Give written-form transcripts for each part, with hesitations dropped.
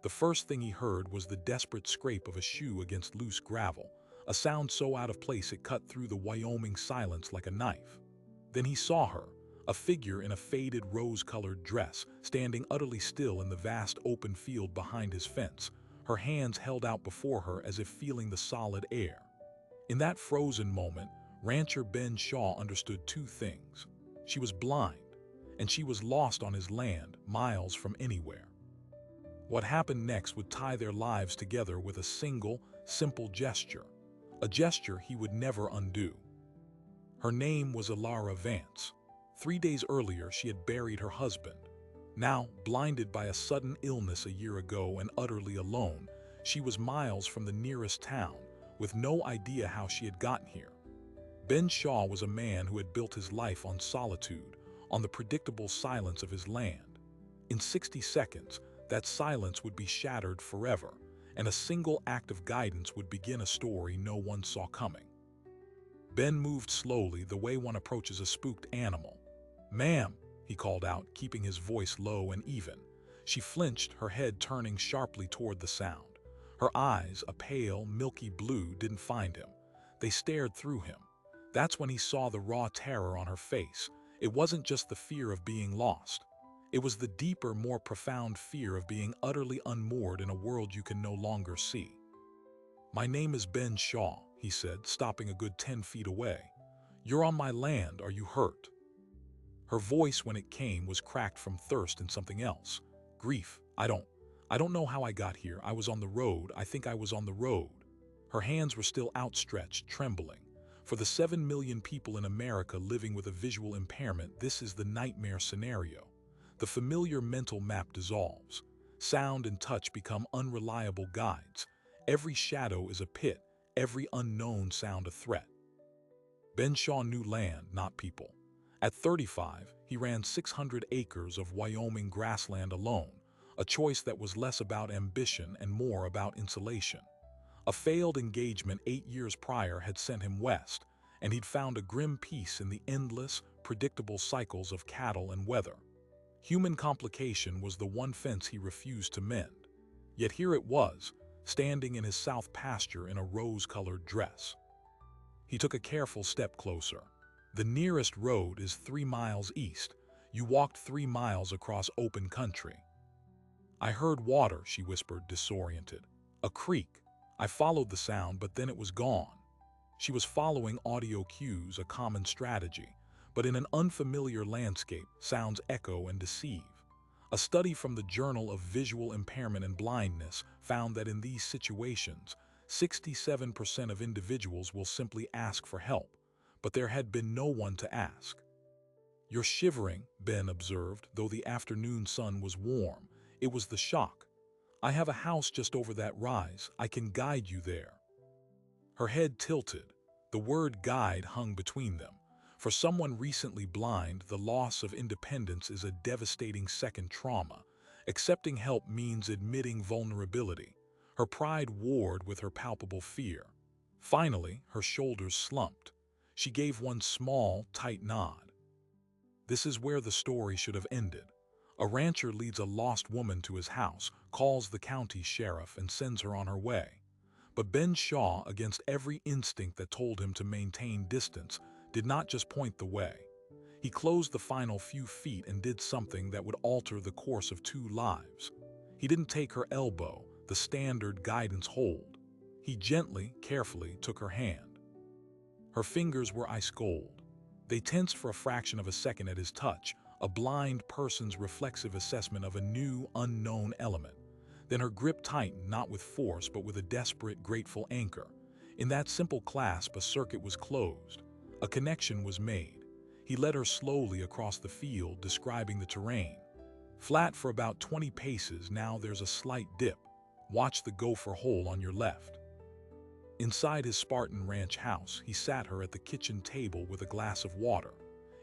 The first thing he heard was the desperate scrape of a shoe against loose gravel, a sound so out of place it cut through the Wyoming silence like a knife. Then he saw her, a figure in a faded rose-colored dress, standing utterly still in the vast open field behind his fence, her hands held out before her as if feeling the solid air. In that frozen moment, rancher Ben Shaw understood two things. She was blind, and she was lost on his land, miles from anywhere. What happened next would tie their lives together with a single, simple gesture, a gesture he would never undo. Her name was Alara Vance. 3 days earlier, she had buried her husband. Now, blinded by a sudden illness a year ago and utterly alone, she was miles from the nearest town, with no idea how she had gotten here. Ben Shaw was a man who had built his life on solitude, on the predictable silence of his land. In 60 seconds, that silence would be shattered forever, and a single act of guidance would begin a story no one saw coming. Ben moved slowly, the way one approaches a spooked animal. "Ma'am," he called out, keeping his voice low and even. She flinched, her head turning sharply toward the sound. Her eyes, a pale, milky blue, didn't find him. They stared through him. That's when he saw the raw terror on her face. It wasn't just the fear of being lost. It was the deeper, more profound fear of being utterly unmoored in a world you can no longer see. "My name is Ben Shaw," he said, stopping a good 10 feet away. "You're on my land. Are you hurt?" Her voice, when it came, was cracked from thirst and something else. "Grief. I don't know how I got here. I was on the road. I think I was on the road." Her hands were still outstretched, trembling. For the 7 million people in America living with a visual impairment, this is the nightmare scenario. The familiar mental map dissolves. Sound and touch become unreliable guides. Every shadow is a pit, every unknown sound a threat. Ben Shaw knew land, not people. At 35, he ran 600 acres of Wyoming grassland alone, a choice that was less about ambition and more about insulation. A failed engagement 8 years prior had sent him west, and he'd found a grim peace in the endless, predictable cycles of cattle and weather. Human complication was the one fence he refused to mend. Yet here it was, standing in his south pasture in a rose-colored dress. He took a careful step closer. "The nearest road is 3 miles east. You walked 3 miles across open country." "I heard water," she whispered, disoriented. "A creek." I followed the sound, but then it was gone. She was following audio cues, a common strategy. But in an unfamiliar landscape, sounds echo and deceive. A study from the Journal of Visual Impairment and Blindness found that in these situations, 67% of individuals will simply ask for help, but there had been no one to ask. "You're shivering," Ben observed, though the afternoon sun was warm. It was the shock. "I have a house just over that rise. I can guide you there." Her head tilted. The word guide hung between them. For someone recently blind, the loss of independence is a devastating second trauma. Accepting help means admitting vulnerability. Her pride warred with her palpable fear. Finally, her shoulders slumped. She gave one small, tight nod. This is where the story should have ended. A rancher leads a lost woman to his house, calls the county sheriff, and sends her on her way. But Ben Shaw, against every instinct that told him to maintain distance, did not just point the way. He closed the final few feet and did something that would alter the course of 2 lives. He didn't take her elbow, the standard guidance hold. He gently, carefully took her hand. Her fingers were ice cold. They tensed for a fraction of a second at his touch, a blind person's reflexive assessment of a new, unknown element. Then her grip tightened, not with force, but with a desperate, grateful anchor. In that simple clasp, a circuit was closed. A connection was made. He led her slowly across the field, describing the terrain. "Flat for about 20 paces, now there's a slight dip. Watch the gopher hole on your left." Inside his Spartan ranch house, he sat her at the kitchen table with a glass of water.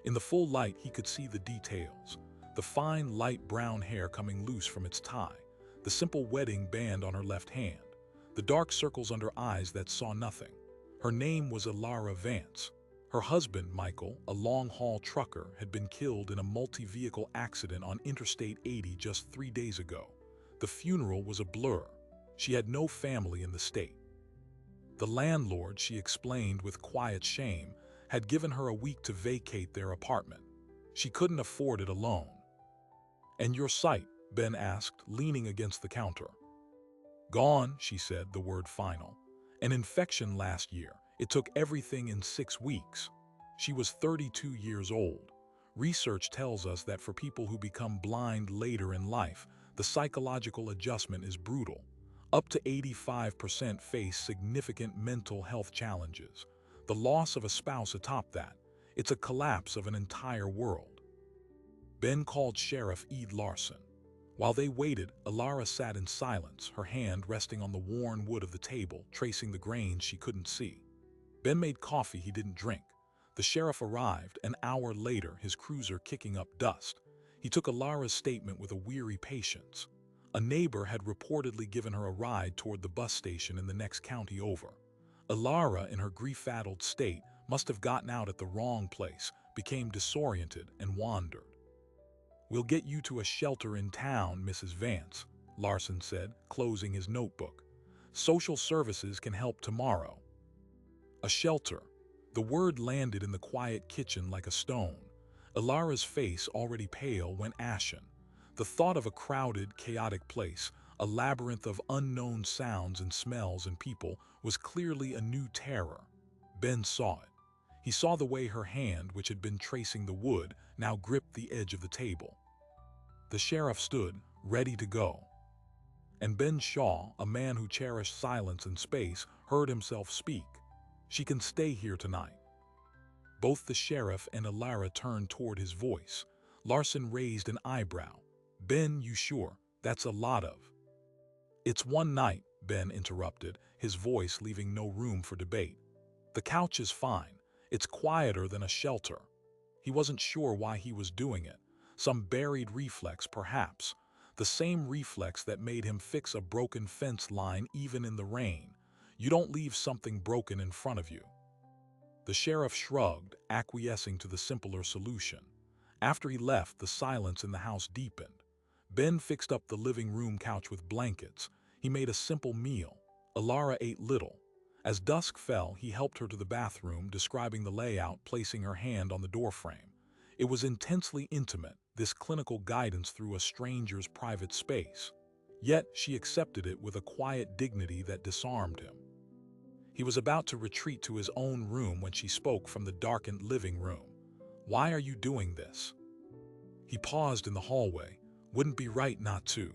In the full light, he could see the details. The fine, light brown hair coming loose from its tie. The simple wedding band on her left hand. The dark circles under eyes that saw nothing. Her name was Alara Vance. Her husband, Michael, a long-haul trucker, had been killed in a multi-vehicle accident on Interstate 80 just 3 days ago. The funeral was a blur. She had no family in the state. The landlord, she explained with quiet shame, had given her a week to vacate their apartment. She couldn't afford it alone. "And your sight?" Ben asked, leaning against the counter. "Gone," she said, the word final. "An infection last year. It took everything in 6 weeks." She was 32 years old. Research tells us that for people who become blind later in life, the psychological adjustment is brutal. Up to 85% face significant mental health challenges. The loss of a spouse atop that. It's a collapse of an entire world. Ben called Sheriff Ed Larson. While they waited, Alara sat in silence, her hand resting on the worn wood of the table, tracing the grains she couldn't see. Ben made coffee he didn't drink. The sheriff arrived, an hour later, his cruiser kicking up dust. He took Alara's statement with a weary patience. A neighbor had reportedly given her a ride toward the bus station in the next county over. Alara, in her grief-addled state, must have gotten out at the wrong place, became disoriented, and wandered. "We'll get you to a shelter in town, Mrs. Vance," Larson said, closing his notebook. "Social services can help tomorrow." A shelter. The word landed in the quiet kitchen like a stone. Alara's face, already pale, went ashen. The thought of a crowded, chaotic place, a labyrinth of unknown sounds and smells and people, was clearly a new terror. Ben saw it. He saw the way her hand, which had been tracing the wood, now gripped the edge of the table. The sheriff stood, ready to go. And Ben Shaw, a man who cherished silence and space, heard himself speak. "She can stay here tonight." Both the sheriff and Alara turned toward his voice. Larson raised an eyebrow. "Ben, you sure? That's a lot of—" "It's one night," Ben interrupted, his voice leaving no room for debate. "The couch is fine. It's quieter than a shelter." He wasn't sure why he was doing it. Some buried reflex, perhaps. The same reflex that made him fix a broken fence line even in the rain. You don't leave something broken in front of you. The sheriff shrugged, acquiescing to the simpler solution. After he left, the silence in the house deepened. Ben fixed up the living room couch with blankets. He made a simple meal. Alara ate little. As dusk fell, he helped her to the bathroom, describing the layout, placing her hand on the doorframe. It was intensely intimate, this clinical guidance through a stranger's private space. Yet she accepted it with a quiet dignity that disarmed him. He was about to retreat to his own room when she spoke from the darkened living room. "Why are you doing this?" He paused in the hallway. "Wouldn't be right not to."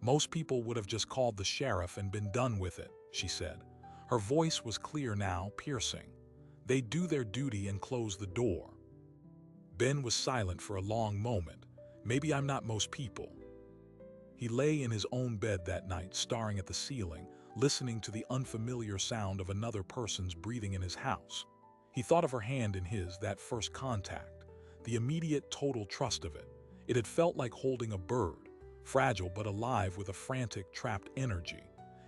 "Most people would have just called the sheriff and been done with it," she said. Her voice was clear now, piercing. "They'd do their duty and close the door." Ben was silent for a long moment. "Maybe I'm not most people." He lay in his own bed that night, staring at the ceiling, listening to the unfamiliar sound of another person's breathing in his house. He thought of her hand in his, that first contact, the immediate total trust of it. It had felt like holding a bird, fragile but alive with a frantic, trapped energy.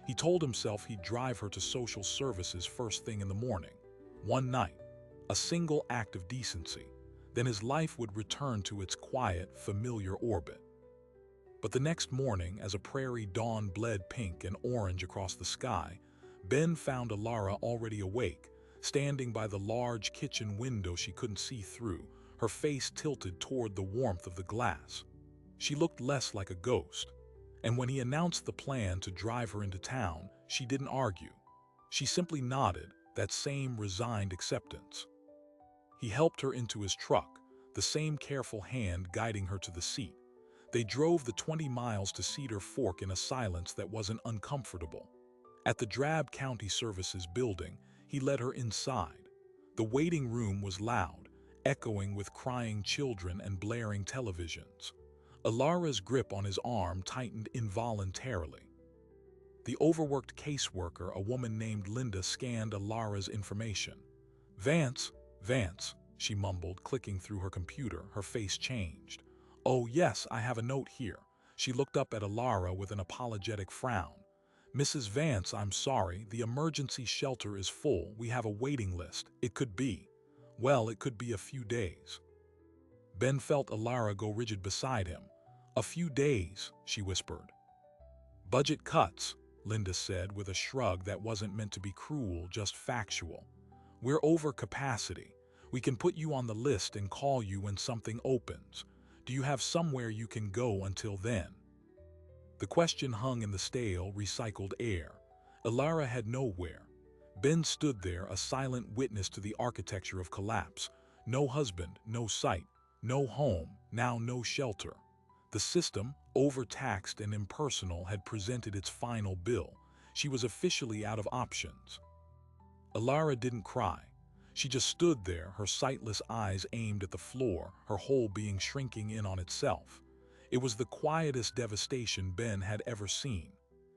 He told himself he'd drive her to social services first thing in the morning. One night, a single act of decency. Then his life would return to its quiet, familiar orbit. But the next morning, as a prairie dawn bled pink and orange across the sky, Ben found Alara already awake, standing by the large kitchen window she couldn't see through, her face tilted toward the warmth of the glass. She looked less like a ghost. And when he announced the plan to drive her into town, she didn't argue. She simply nodded, that same resigned acceptance. He helped her into his truck, the same careful hand guiding her to the seat. They drove the 20 miles to Cedar Fork in a silence that wasn't uncomfortable. At the Drab County Services building, he led her inside. The waiting room was loud, echoing with crying children and blaring televisions. Alara's grip on his arm tightened involuntarily. The overworked caseworker, a woman named Linda, scanned Alara's information. Vance, she mumbled, clicking through her computer, her face changed. "Oh yes, I have a note here." She looked up at Alara with an apologetic frown. "Mrs. Vance, I'm sorry, the emergency shelter is full. We have a waiting list. It could be a few days." Ben felt Alara go rigid beside him. "A few days," she whispered. Budget cuts, Linda said with a shrug that wasn't meant to be cruel, just factual. We're over capacity. We can put you on the list and call you when something opens. Do you have somewhere you can go until then? The question hung in the stale, recycled air. Ilara had nowhere. Ben stood there, a silent witness to the architecture of collapse. No husband, no sight, no home, now no shelter. The system, overtaxed and impersonal, had presented its final bill. She was officially out of options. Ilara didn't cry. She just stood there, her sightless eyes aimed at the floor, her whole being shrinking in on itself. It was the quietest devastation Ben had ever seen.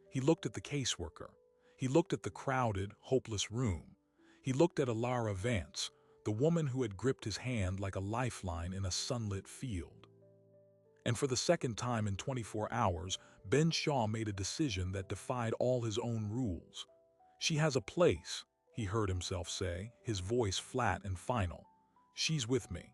He looked at the caseworker. He looked at the crowded, hopeless room. He looked at Ilara Vance, the woman who had gripped his hand like a lifeline in a sunlit field. And for the second time in 24 hours, Ben Shaw made a decision that defied all his own rules. She has a place, he heard himself say, his voice flat and final. She's with me.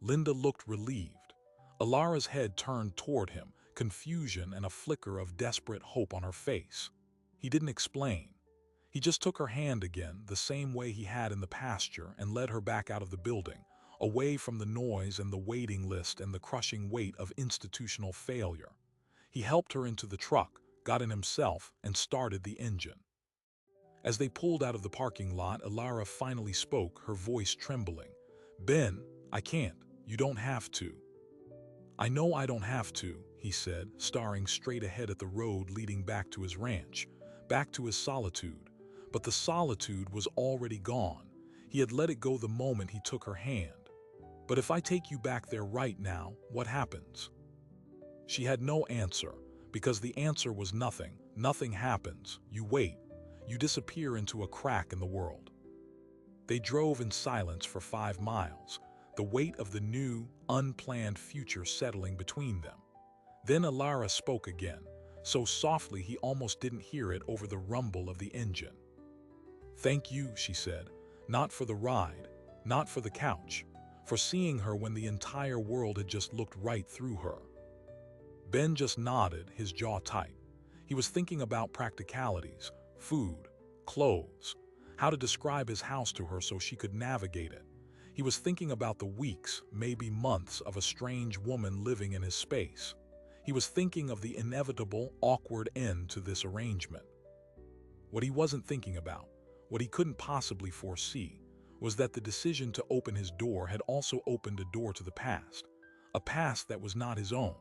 Linda looked relieved. Ilara's head turned toward him, confusion and a flicker of desperate hope on her face. He didn't explain. He just took her hand again, the same way he had in the pasture, and led her back out of the building, away from the noise and the waiting list and the crushing weight of institutional failure. He helped her into the truck, got in himself, and started the engine. As they pulled out of the parking lot, Ilara finally spoke, her voice trembling. Ben, I can't. You don't have to. I know I don't have to, he said, staring straight ahead at the road leading back to his ranch, back to his solitude. But the solitude was already gone. He had let it go the moment he took her hand. But if I take you back there right now, what happens? She had no answer, because the answer was nothing. Nothing happens. You wait. You disappear into a crack in the world. They drove in silence for 5 miles, the weight of the new, unplanned future settling between them. Then Ilara spoke again, so softly he almost didn't hear it over the rumble of the engine. Thank you, she said, not for the ride, not for the couch, for seeing her when the entire world had just looked right through her. Ben just nodded, his jaw tight. He was thinking about practicalities, food, clothes, how to describe his house to her so she could navigate it. He was thinking about the weeks, maybe months, of a strange woman living in his space. He was thinking of the inevitable, awkward end to this arrangement. What he wasn't thinking about, what he couldn't possibly foresee, was that the decision to open his door had also opened a door to the past, a past that was not his own.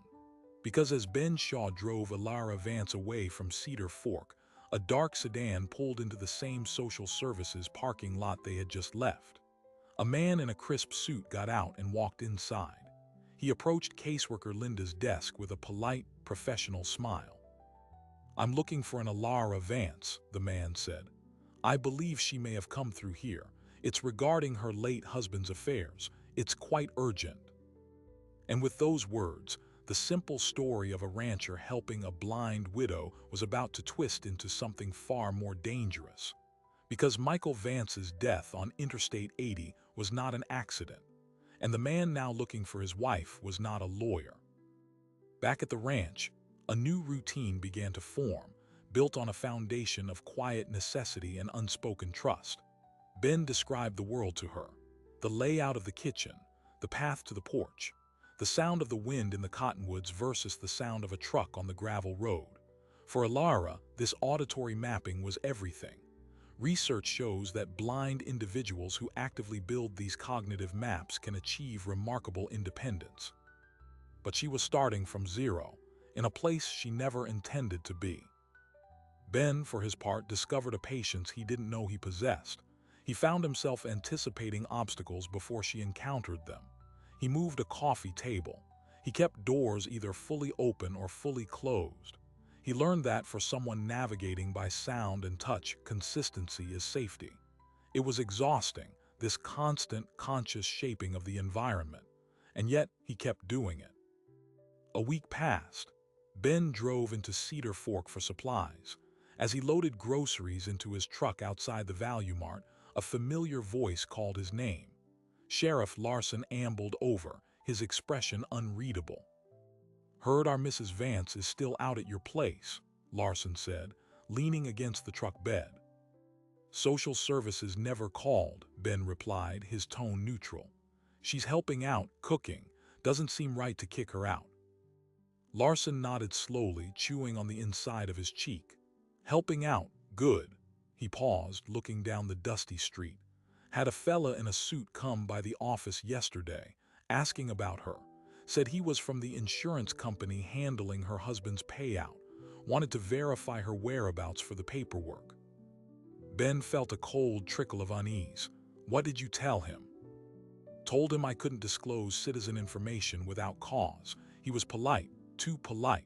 Because as Ben Shaw drove Ilara Vance away from Cedar Fork, a dark sedan pulled into the same social services parking lot they had just left. A man in a crisp suit got out and walked inside. He approached caseworker Linda's desk with a polite, professional smile. I'm looking for an Ilara Vance, the man said. I believe she may have come through here. It's regarding her late husband's affairs. It's quite urgent. And with those words, the simple story of a rancher helping a blind widow was about to twist into something far more dangerous. Because Michael Vance's death on Interstate 80 was not an accident, and the man now looking for his wife was not a lawyer. Back at the ranch, a new routine began to form, built on a foundation of quiet necessity and unspoken trust. Ben described the world to her, the layout of the kitchen, the path to the porch, the sound of the wind in the cottonwoods versus the sound of a truck on the gravel road. For Ilara, this auditory mapping was everything. Research shows that blind individuals who actively build these cognitive maps can achieve remarkable independence. But she was starting from zero, in a place she never intended to be. Ben, for his part, discovered a patience he didn't know he possessed. He found himself anticipating obstacles before she encountered them. He moved a coffee table. He kept doors either fully open or fully closed. He learned that for someone navigating by sound and touch, consistency is safety. It was exhausting, this constant, conscious shaping of the environment, and yet he kept doing it. A week passed. Ben drove into Cedar Fork for supplies. As he loaded groceries into his truck outside the Value Mart, a familiar voice called his name. Sheriff Larson ambled over, his expression unreadable. Heard our Mrs. Vance is still out at your place. Larson said, leaning against the truck bed. Social services never called, Ben replied, his tone neutral. She's helping out, cooking. Doesn't seem right to kick her out. Larson nodded slowly, chewing on the inside of his cheek. Helping out, good. He paused, looking down the dusty street. Had a fella in a suit come by the office yesterday, asking about her. Said he was from the insurance company handling her husband's payout. Wanted to verify her whereabouts for the paperwork. Ben felt a cold trickle of unease. What did you tell him? Told him I couldn't disclose citizen information without cause. He was polite, too polite.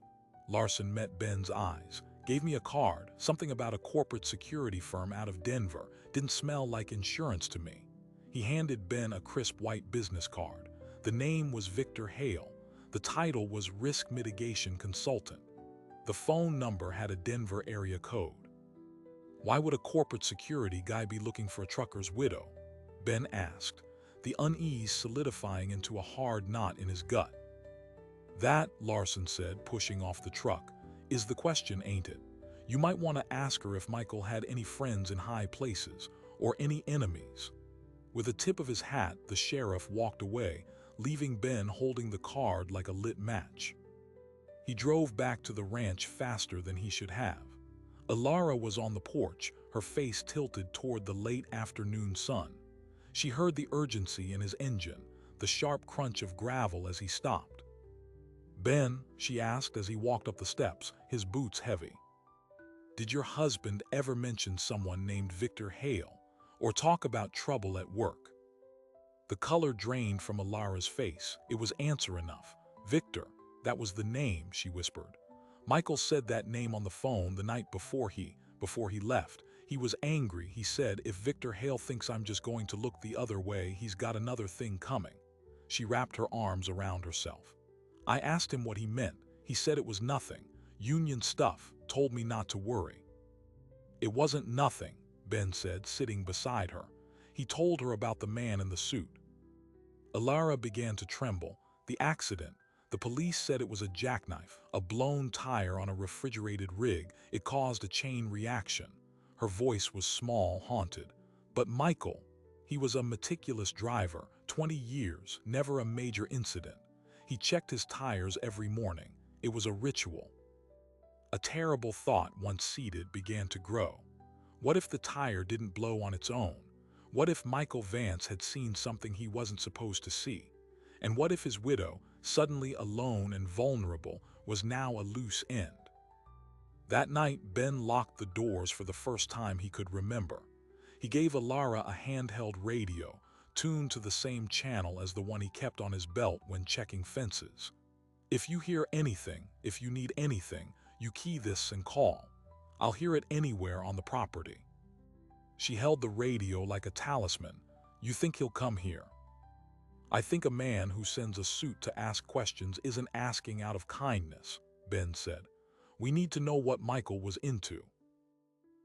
Larson met Ben's eyes. Gave me a card, something about a corporate security firm out of Denver. Didn't smell like insurance to me. He handed Ben a crisp white business card. The name was Victor Hale. The title was Risk Mitigation Consultant. The phone number had a Denver area code. Why would a corporate security guy be looking for a trucker's widow? Ben asked, the unease solidifying into a hard knot in his gut. That, Larson said, pushing off the truck, is the question, ain't it? You might want to ask her if Michael had any friends in high places, or any enemies. With a tip of his hat, the sheriff walked away, leaving Ben holding the card like a lit match. He drove back to the ranch faster than he should have. Alara was on the porch, her face tilted toward the late afternoon sun. She heard the urgency in his engine, the sharp crunch of gravel as he stopped. Ben, she asked as he walked up the steps, his boots heavy. Did your husband ever mention someone named Victor Hale, or talk about trouble at work? The color drained from Alara's face. It was answer enough. Victor, that was the name, she whispered. Michael said that name on the phone the night before he left. He was angry. He said, if Victor Hale thinks I'm just going to look the other way, he's got another thing coming. She wrapped her arms around herself. I asked him what he meant. He said it was nothing. Union stuff. Told me not to worry. It wasn't nothing, Ben said, sitting beside her. He told her about the man in the suit. Alara began to tremble. The accident. The police said it was a jackknife, a blown tire on a refrigerated rig. It caused a chain reaction. Her voice was small, haunted. But Michael, he was a meticulous driver, 20 years, never a major incident. He checked his tires every morning. It was a ritual. A terrible thought, once seated, began to grow. What if the tire didn't blow on its own? What if Michael Vance had seen something he wasn't supposed to see? And what if his widow, suddenly alone and vulnerable, was now a loose end? That night, Ben locked the doors for the first time he could remember. He gave Alara a handheld radio, tuned to the same channel as the one he kept on his belt when checking fences. If you hear anything, if you need anything, you key this and call. I'll hear it anywhere on the property. She held the radio like a talisman. You think he'll come here? I think a man who sends a suit to ask questions isn't asking out of kindness, Ben said. We need to know what Michael was into.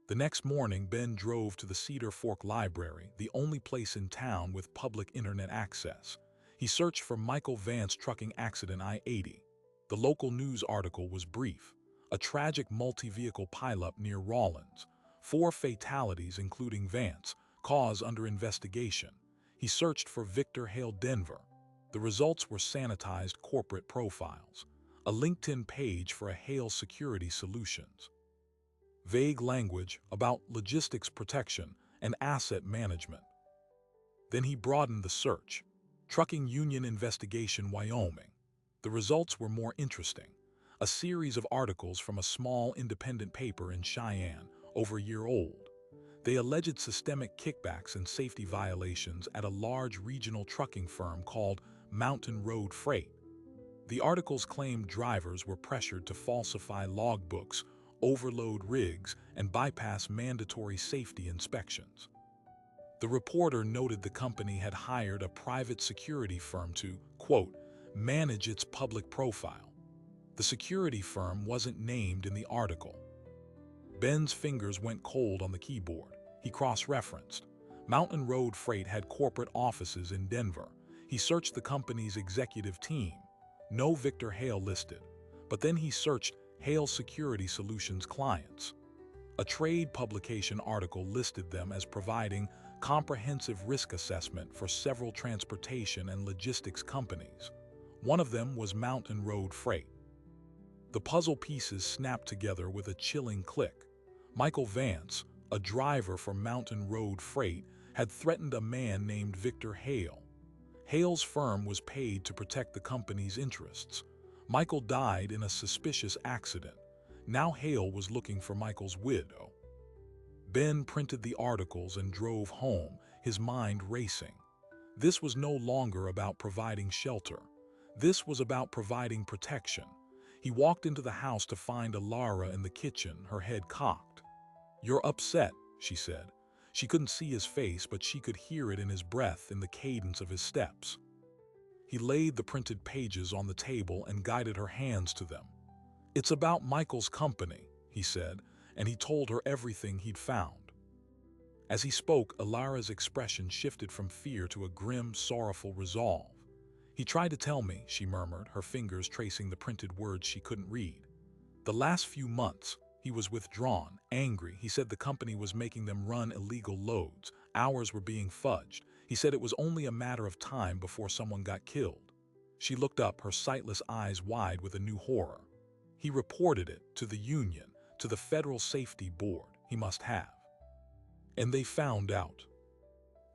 The next morning, Ben drove to the Cedar Fork Library, the only place in town with public internet access. He searched for Michael Vance trucking accident I-80. The local news article was brief. A tragic multi-vehicle pileup near Rawlins. 4 fatalities including Vance, cause under investigation. He searched for Victor Hale Denver. The results were sanitized corporate profiles. A LinkedIn page for a Hale Security Solutions. Vague language about logistics protection and asset management. Then he broadened the search. Trucking Union Investigation Wyoming. The results were more interesting. A series of articles from a small independent paper in Cheyenne, over a year old. They alleged systemic kickbacks and safety violations at a large regional trucking firm called Mountain Road Freight. The articles claimed drivers were pressured to falsify logbooks, overload rigs, and bypass mandatory safety inspections. The reporter noted the company had hired a private security firm to, quote, manage its public profile. The security firm wasn't named in the article. Ben's fingers went cold on the keyboard. He cross-referenced. Mountain Road Freight had corporate offices in Denver. He searched the company's executive team. No Victor Hale listed. But then he searched Hale Security Solutions clients. A trade publication article listed them as providing comprehensive risk assessment for several transportation and logistics companies. One of them was Mountain Road Freight. The puzzle pieces snapped together with a chilling click. Michael Vance, a driver for Mountain Road Freight, had threatened a man named Victor Hale. Hale's firm was paid to protect the company's interests. Michael died in a suspicious accident. Now Hale was looking for Michael's widow. Ben printed the articles and drove home, his mind racing. This was no longer about providing shelter. This was about providing protection. He walked into the house to find Alara in the kitchen, her head cocked. "You're upset," she said. She couldn't see his face, but she could hear it in his breath, in the cadence of his steps. He laid the printed pages on the table and guided her hands to them. "It's about Michael's company," he said, and he told her everything he'd found. As he spoke, Alara's expression shifted from fear to a grim, sorrowful resolve. "He tried to tell me," she murmured, her fingers tracing the printed words she couldn't read. "The last few months, he was withdrawn, angry. He said the company was making them run illegal loads. Hours were being fudged. He said it was only a matter of time before someone got killed." She looked up, her sightless eyes wide with a new horror. "He reported it to the union, to the Federal Safety Board. He must have. And they found out."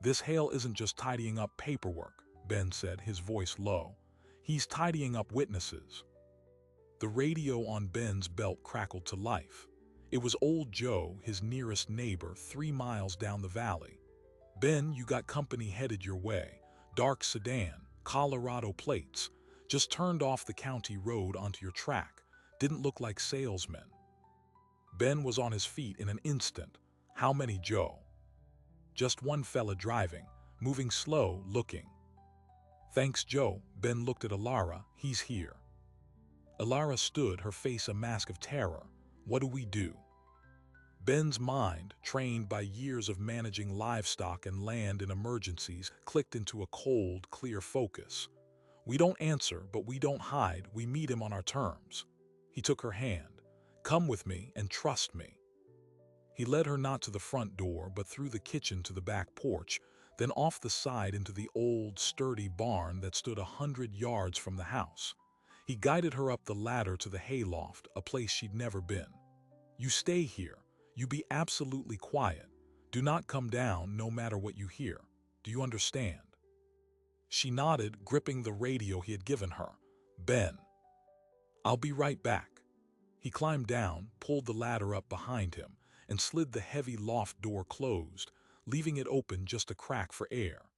"This Hale isn't just tidying up paperwork," Ben said, his voice low. "He's tidying up witnesses." The radio on Ben's belt crackled to life. It was old Joe, his nearest neighbor, 3 miles down the valley. "Ben, you got company headed your way. Dark sedan, Colorado plates. Just turned off the county road onto your track. Didn't look like salesmen." Ben was on his feet in an instant. "How many, Joe?" "Just one fella driving, moving slow, looking." "Thanks, Joe." Ben looked at Alara. "He's here." Alara stood, her face a mask of terror. "What do we do?" Ben's mind, trained by years of managing livestock and land in emergencies, clicked into a cold, clear focus. "We don't answer, but we don't hide. We meet him on our terms." He took her hand. "Come with me and trust me." He led her not to the front door, but through the kitchen to the back porch, then off the side into the old, sturdy barn that stood 100 yards from the house. He guided her up the ladder to the hayloft, a place she'd never been. "You stay here. You be absolutely quiet. Do not come down no matter what you hear. Do you understand?" She nodded, gripping the radio he had given her. "Ben." "I'll be right back." He climbed down, pulled the ladder up behind him, and slid the heavy loft door closed, leaving it open just a crack for air.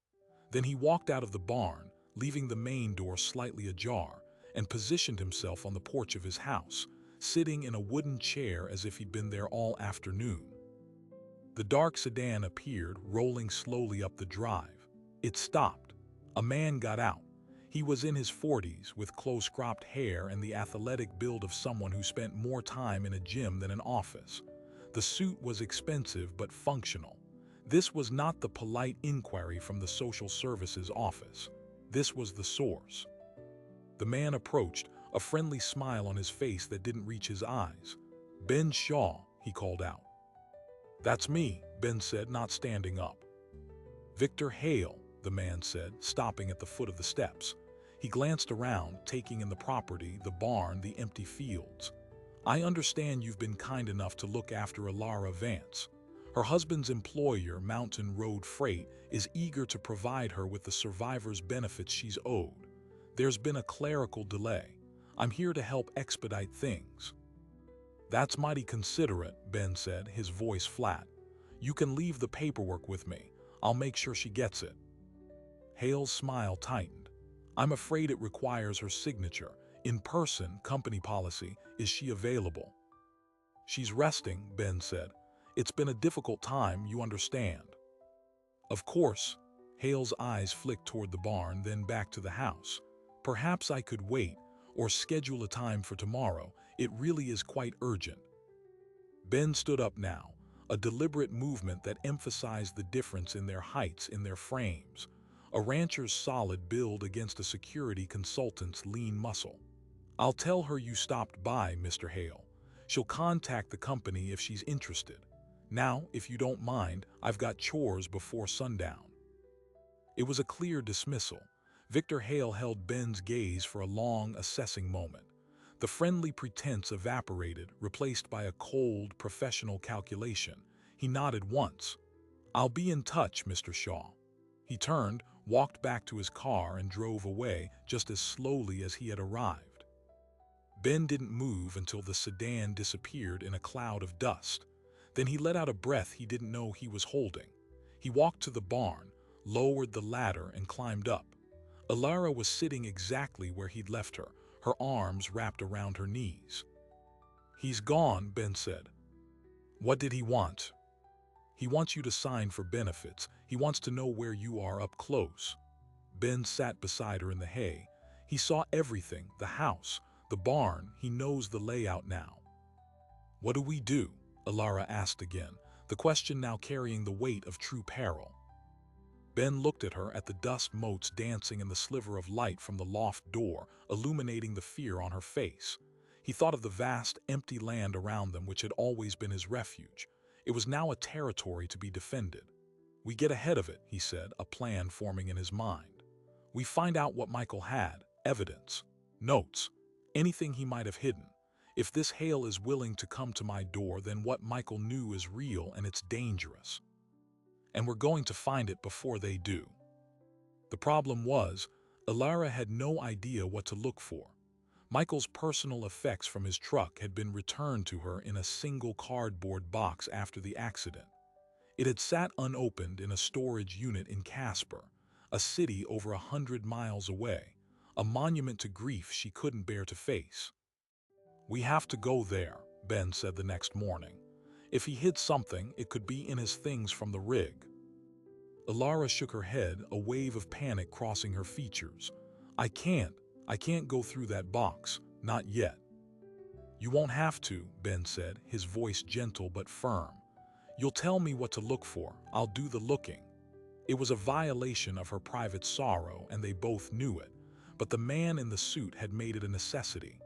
Then he walked out of the barn, leaving the main door slightly ajar, and positioned himself on the porch of his house, sitting in a wooden chair as if he'd been there all afternoon. The dark sedan appeared, rolling slowly up the drive. It stopped. A man got out. He was in his 40s, with close-cropped hair and the athletic build of someone who spent more time in a gym than an office. The suit was expensive but functional. This was not the polite inquiry from the social services office. This was the source. The man approached, a friendly smile on his face that didn't reach his eyes. "Ben Shaw," he called out. "That's me," Ben said, not standing up. "Victor Hale," the man said, stopping at the foot of the steps. He glanced around, taking in the property, the barn, the empty fields. "I understand you've been kind enough to look after Alara Vance. Her husband's employer, Mountain Road Freight, is eager to provide her with the survivor's benefits she's owed. There's been a clerical delay. I'm here to help expedite things." "That's mighty considerate," Ben said, his voice flat. "You can leave the paperwork with me. I'll make sure she gets it." Hale's smile tightened. "I'm afraid it requires her signature. In person, company policy. Is she available?" "She's resting," Ben said. "It's been a difficult time, you understand." "Of course." Hale's eyes flicked toward the barn, then back to the house. "Perhaps I could wait, or schedule a time for tomorrow. It really is quite urgent." Ben stood up now, a deliberate movement that emphasized the difference in their heights, in their frames. A rancher's solid build against a security consultant's lean muscle. I'll tell her you stopped by, Mr. Hale. She'll contact the company if she's interested. Now, if you don't mind, I've got chores before sundown." It was a clear dismissal. Victor Hale held Ben's gaze for a long, assessing moment. The friendly pretense evaporated, replaced by a cold, professional calculation. He nodded once. "I'll be in touch, Mr. Shaw." He turned, walked back to his car, and drove away just as slowly as he had arrived. Ben didn't move until the sedan disappeared in a cloud of dust. Then he let out a breath he didn't know he was holding. He walked to the barn, lowered the ladder, and climbed up. Alara was sitting exactly where he'd left her, her arms wrapped around her knees. "He's gone," Ben said. "What did he want?" "He wants you to sign for benefits. He wants to know where you are up close." Ben sat beside her in the hay. He saw everything, the house, the barn. He knows the layout now. "What do we do?" Alara asked again, the question now carrying the weight of true peril. Ben looked at her, at the dust motes dancing in the sliver of light from the loft door, illuminating the fear on her face. He thought of the vast, empty land around them which had always been his refuge. It was now a territory to be defended. "We get ahead of it," he said, a plan forming in his mind. "We find out what Michael had, evidence, notes, anything he might have hidden. If this Hale is willing to come to my door, then what Michael knew is real and it's dangerous. And we're going to find it before they do." The problem was, Alara had no idea what to look for. Michael's personal effects from his truck had been returned to her in a single cardboard box after the accident. It had sat unopened in a storage unit in Casper, a city over 100 miles away, a monument to grief she couldn't bear to face. "We have to go there," Ben said the next morning. "If he hid something, it could be in his things from the rig." Alara shook her head, a wave of panic crossing her features. I can't go through that box, not yet." "You won't have to," Ben said, his voice gentle but firm. "You'll tell me what to look for. I'll do the looking." It was a violation of her private sorrow, and they both knew it, but the man in the suit had made it a necessity.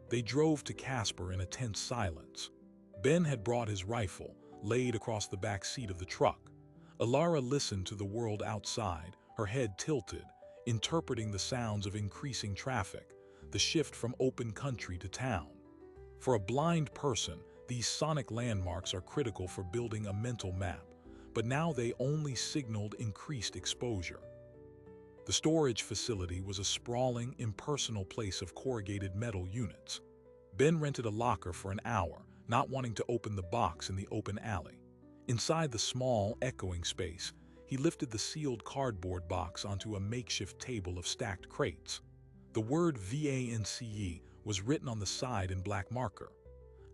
They drove to Casper in a tense silence. Ben had brought his rifle, laid across the back seat of the truck. Alara listened to the world outside, her head tilted, interpreting the sounds of increasing traffic, the shift from open country to town. For a blind person, these sonic landmarks are critical for building a mental map, but now they only signaled increased exposure. The storage facility was a sprawling, impersonal place of corrugated metal units. Ben rented a locker for an hour, not wanting to open the box in the open alley. Inside the small, echoing space, he lifted the sealed cardboard box onto a makeshift table of stacked crates. The word VANCE was written on the side in black marker.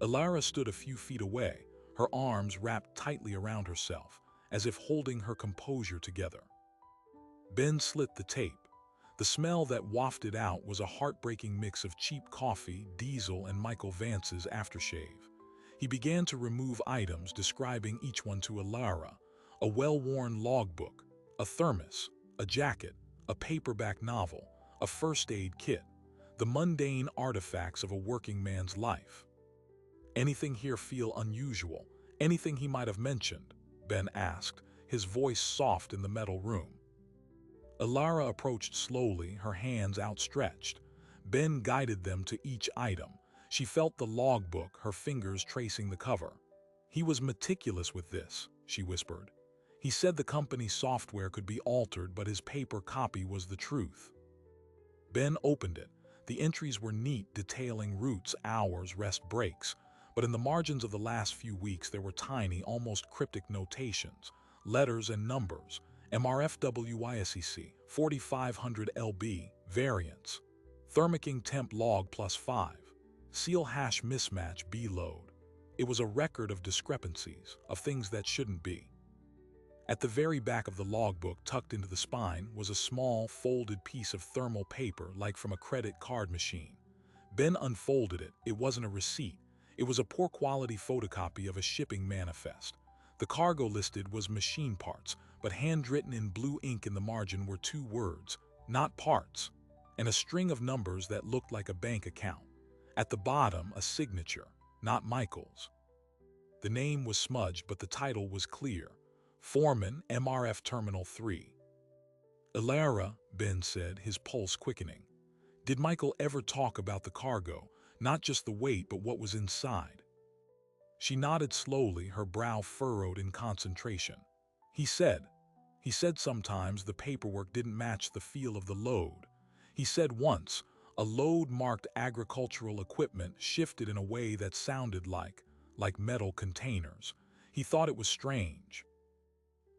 Alara stood a few feet away, her arms wrapped tightly around herself, as if holding her composure together. Ben slit the tape. The smell that wafted out was a heartbreaking mix of cheap coffee, diesel, and Michael Vance's aftershave. He began to remove items, describing each one to Alara: a well-worn logbook, a thermos, a jacket, a paperback novel, a first aid kit, the mundane artifacts of a working man's life. "Anything here feel unusual? Anything he might have mentioned?" Ben asked, his voice soft in the metal room. Alara approached slowly, her hands outstretched. Ben guided them to each item. She felt the logbook, her fingers tracing the cover. "He was meticulous with this," she whispered. "He said the company's software could be altered, but his paper copy was the truth." Ben opened it. The entries were neat, detailing routes, hours, rest breaks, but in the margins of the last few weeks there were tiny, almost cryptic notations, letters and numbers: MRFWYSEC, 4500 LB, variants, Thermicking temp log +5, seal hash mismatch B load. It was a record of discrepancies, of things that shouldn't be. At the very back of the logbook, tucked into the spine, was a small, folded piece of thermal paper like from a credit card machine. Ben unfolded it. It wasn't a receipt. It was a poor-quality photocopy of a shipping manifest. The cargo listed was machine parts, but handwritten in blue ink in the margin were two words: "not parts." and a string of numbers that looked like a bank account. At the bottom, a signature, not Michael's. The name was smudged, but the title was clear: Foreman, MRF Terminal 3. Ilara, Ben said, his pulse quickening. Did Michael ever talk about the cargo, not just the weight, but what was inside? She nodded slowly, her brow furrowed in concentration. He said sometimes the paperwork didn't match the feel of the load. He said once, a load marked agricultural equipment shifted in a way that sounded like metal containers. He thought it was strange.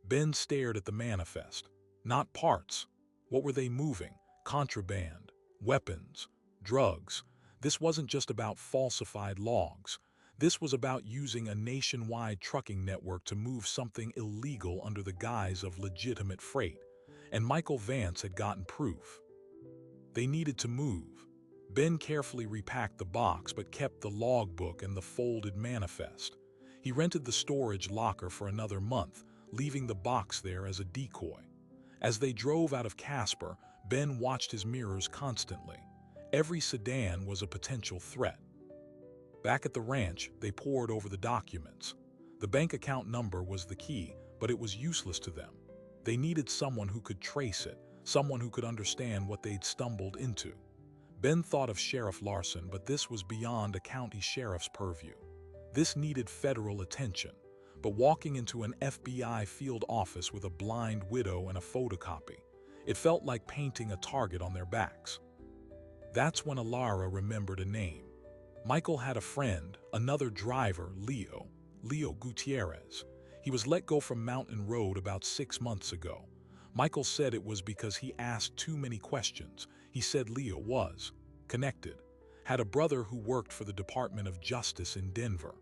Ben stared at the manifest. Not parts. What were they moving? Contraband, weapons, drugs. This wasn't just about falsified logs. This was about using a nationwide trucking network to move something illegal under the guise of legitimate freight. And Michael Vance had gotten proof. They needed to move. Ben carefully repacked the box but kept the logbook and the folded manifest. He rented the storage locker for another month, leaving the box there as a decoy. As they drove out of Casper, Ben watched his mirrors constantly. Every sedan was a potential threat. Back at the ranch, they pored over the documents. The bank account number was the key, but it was useless to them. They needed someone who could trace it, someone who could understand what they'd stumbled into. Ben thought of Sheriff Larson, but this was beyond a county sheriff's purview. This needed federal attention. But walking into an FBI field office with a blind widow and a photocopy, it felt like painting a target on their backs. That's when Ilara remembered a name. Michael had a friend, another driver, Leo Gutierrez. He was let go from Mountain Road about 6 months ago. Michael said it was because he asked too many questions. He said Leo was connected, had a brother who worked for the Department of Justice in Denver.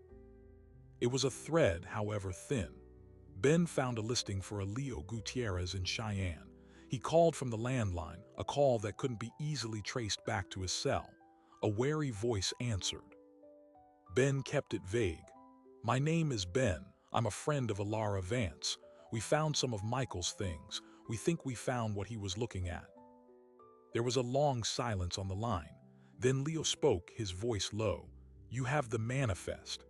It was a thread, however thin. Ben found a listing for a Leo Gutierrez in Cheyenne. He called from the landline, a call that couldn't be easily traced back to his cell. A wary voice answered. Ben kept it vague. "My name is Ben. I'm a friend of Ilara Vance. We found some of Michael's things. We think we found what he was looking at." There was a long silence on the line. Then Leo spoke, his voice low. "You have the manifest."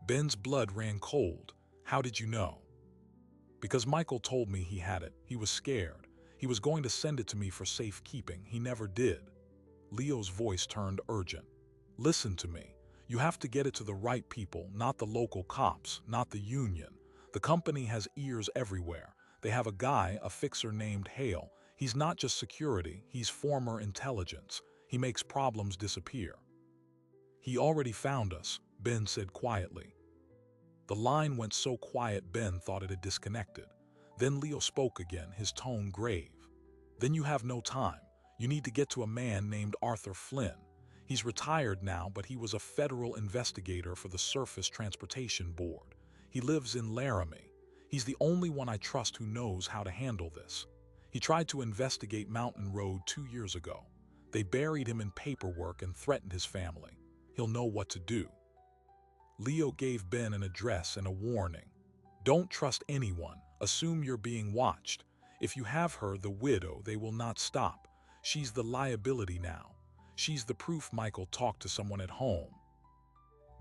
Ben's blood ran cold. "How did you know?" "Because Michael told me he had it. He was scared. He was going to send it to me for safekeeping. He never did." Leo's voice turned urgent. "Listen to me. You have to get it to the right people, not the local cops, not the union. The company has ears everywhere. They have a guy, a fixer named Hale. He's not just security, he's former intelligence. He makes problems disappear." "He already found us," Ben said quietly. The line went so quiet Ben thought it had disconnected. Then Leo spoke again, his tone grave. "Then you have no time. You need to get to a man named Arthur Flynn. He's retired now, but he was a federal investigator for the Surface Transportation Board. He lives in Laramie. He's the only one I trust who knows how to handle this. He tried to investigate Mountain Road 2 years ago. They buried him in paperwork and threatened his family. He'll know what to do." Leo gave Ben an address and a warning. "Don't trust anyone. Assume you're being watched. If you have her, the widow, they will not stop. She's the liability now. She's the proof Michael talked to someone at home."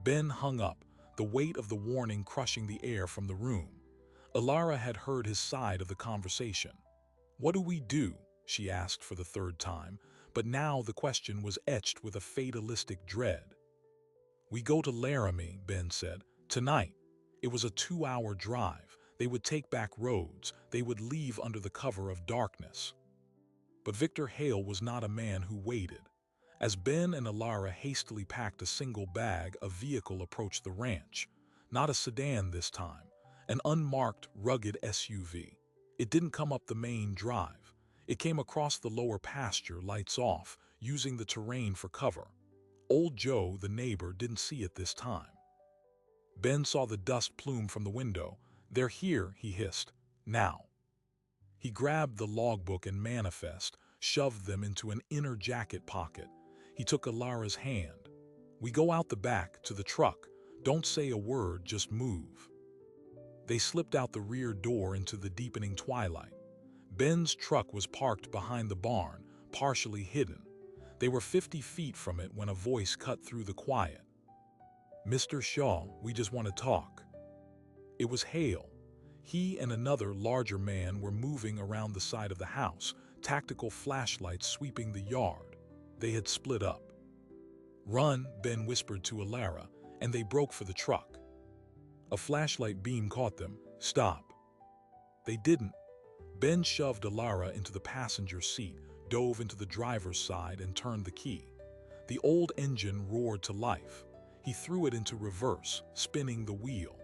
Ben hung up, the weight of the warning crushing the air from the room. Ilara had heard his side of the conversation. "What do we do?" she asked for the 3rd time, but now the question was etched with a fatalistic dread. "We go to Laramie," Ben said. "Tonight." It was a 2-hour drive. They would take back roads. They would leave under the cover of darkness. But Victor Hale was not a man who waited. As Ben and Ilara hastily packed a single bag, a vehicle approached the ranch. Not a sedan this time, an unmarked, rugged SUV. It didn't come up the main drive. It came across the lower pasture, lights off, using the terrain for cover. Old Joe, the neighbor, didn't see it this time. Ben saw the dust plume from the window. "They're here," he hissed. "Now." He grabbed the logbook and manifest, shoved them into an inner jacket pocket. He took Ilara's hand. "We go out the back, to the truck. Don't say a word, just move." They slipped out the rear door into the deepening twilight. Ben's truck was parked behind the barn, partially hidden. They were 50 feet from it when a voice cut through the quiet. "Mr. Shaw, we just want to talk." It was Hale. He and another larger man were moving around the side of the house, tactical flashlights sweeping the yard. They had split up. "Run," Ben whispered to Alara, and they broke for the truck. A flashlight beam caught them. "Stop." They didn't. Ben shoved Alara into the passenger seat, dove into the driver's side, and turned the key. The old engine roared to life. He threw it into reverse, spinning the wheel.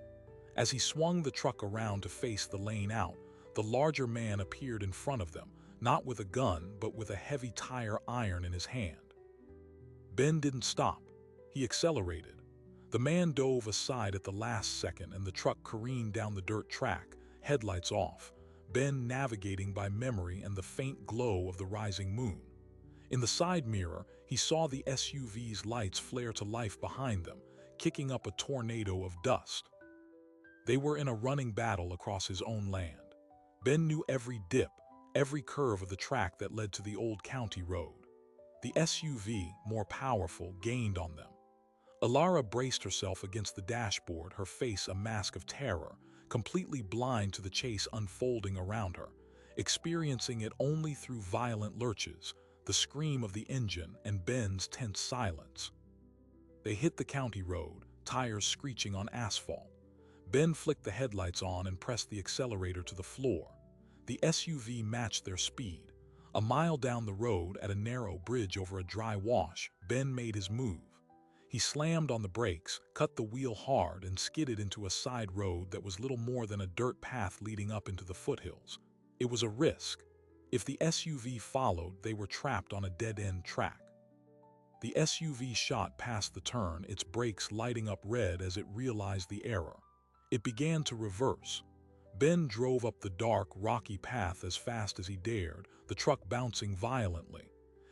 As he swung the truck around to face the lane out, the larger man appeared in front of them, not with a gun, but with a heavy tire iron in his hand. Ben didn't stop. He accelerated. The man dove aside at the last second, and the truck careened down the dirt track, headlights off, Ben navigating by memory and the faint glow of the rising moon. In the side mirror, he saw the SUV's lights flare to life behind them, kicking up a tornado of dust. They were in a running battle across his own land. Ben knew every dip, every curve of the track that led to the old county road. The SUV, more powerful, gained on them. Alara braced herself against the dashboard, her face a mask of terror, completely blind to the chase unfolding around her, experiencing it only through violent lurches, the scream of the engine, and Ben's tense silence. They hit the county road, tires screeching on asphalt. Ben flicked the headlights on and pressed the accelerator to the floor. The SUV matched their speed. A mile down the road, at a narrow bridge over a dry wash, Ben made his move. He slammed on the brakes, cut the wheel hard, and skidded into a side road that was little more than a dirt path leading up into the foothills. It was a risk. If the SUV followed, they were trapped on a dead-end track. The SUV shot past the turn, its brakes lighting up red as it realized the error. It began to reverse. Ben drove up the dark, rocky path as fast as he dared, the truck bouncing violently.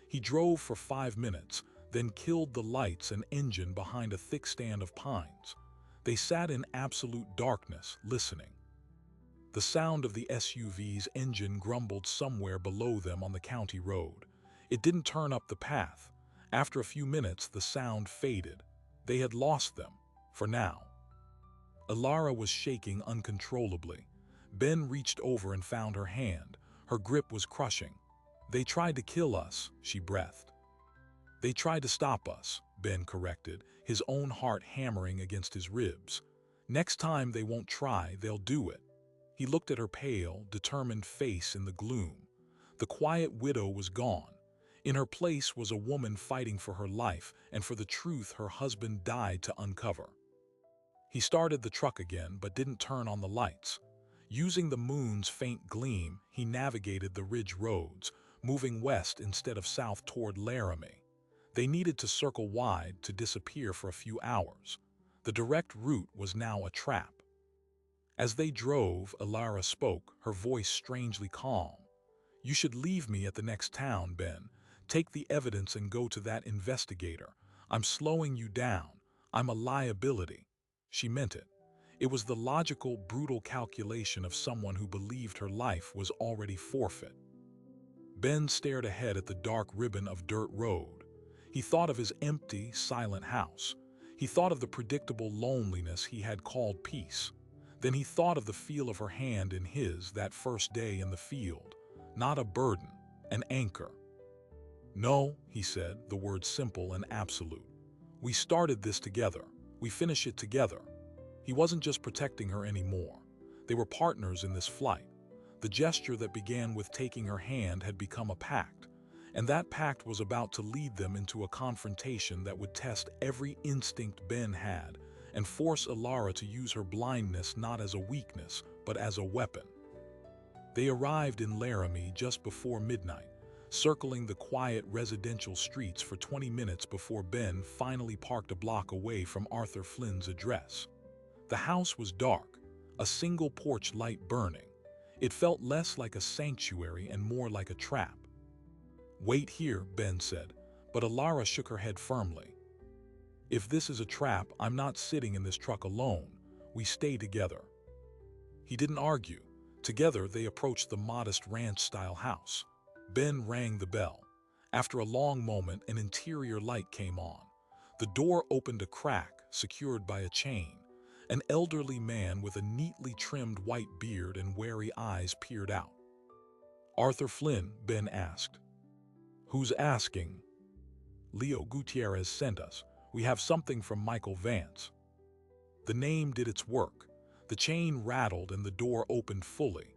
He drove for 5 minutes, then killed the lights and engine behind a thick stand of pines. They sat in absolute darkness, listening. The sound of the SUV's engine grumbled somewhere below them on the county road. It didn't turn up the path. After a few minutes, the sound faded. They had lost them, for now. Alara was shaking uncontrollably. Ben reached over and found her hand. Her grip was crushing. "They tried to kill us," she breathed. "They tried to stop us," Ben corrected, his own heart hammering against his ribs. "Next time they won't try, they'll do it." He looked at her pale, determined face in the gloom. The quiet widow was gone. In her place was a woman fighting for her life and for the truth her husband died to uncover. He started the truck again, but didn't turn on the lights. Using the moon's faint gleam, he navigated the ridge roads, moving west instead of south toward Laramie. They needed to circle wide to disappear for a few hours. The direct route was now a trap. As they drove, Alara spoke, her voice strangely calm. "You should leave me at the next town, Ben. Take the evidence and go to that investigator. I'm slowing you down. I'm a liability." She meant it. It was the logical, brutal calculation of someone who believed her life was already forfeit. Ben stared ahead at the dark ribbon of dirt road. He thought of his empty, silent house. He thought of the predictable loneliness he had called peace. Then he thought of the feel of her hand in his that first day in the field. Not a burden, an anchor. "No," he said, the words simple and absolute. "We started this together. We finish it together." He wasn't just protecting her anymore. They were partners in this flight. The gesture that began with taking her hand had become a pact. And that pact was about to lead them into a confrontation that would test every instinct Ben had and force Alara to use her blindness not as a weakness, but as a weapon. They arrived in Laramie just before midnight, circling the quiet residential streets for 20 minutes before Ben finally parked a block away from Arthur Flynn's address. The house was dark, a single porch light burning. It felt less like a sanctuary and more like a trap. "Wait here," Ben said, but Alara shook her head firmly. "If this is a trap, I'm not sitting in this truck alone. We stay together." He didn't argue. Together, they approached the modest ranch-style house. Ben rang the bell. After a long moment, an interior light came on. The door opened a crack, secured by a chain. An elderly man with a neatly trimmed white beard and wary eyes peered out. "Arthur Flynn?" Ben asked. "Who's asking?" "Leo Gutierrez sent us. We have something from Michael Vance." The name did its work. The chain rattled and the door opened fully.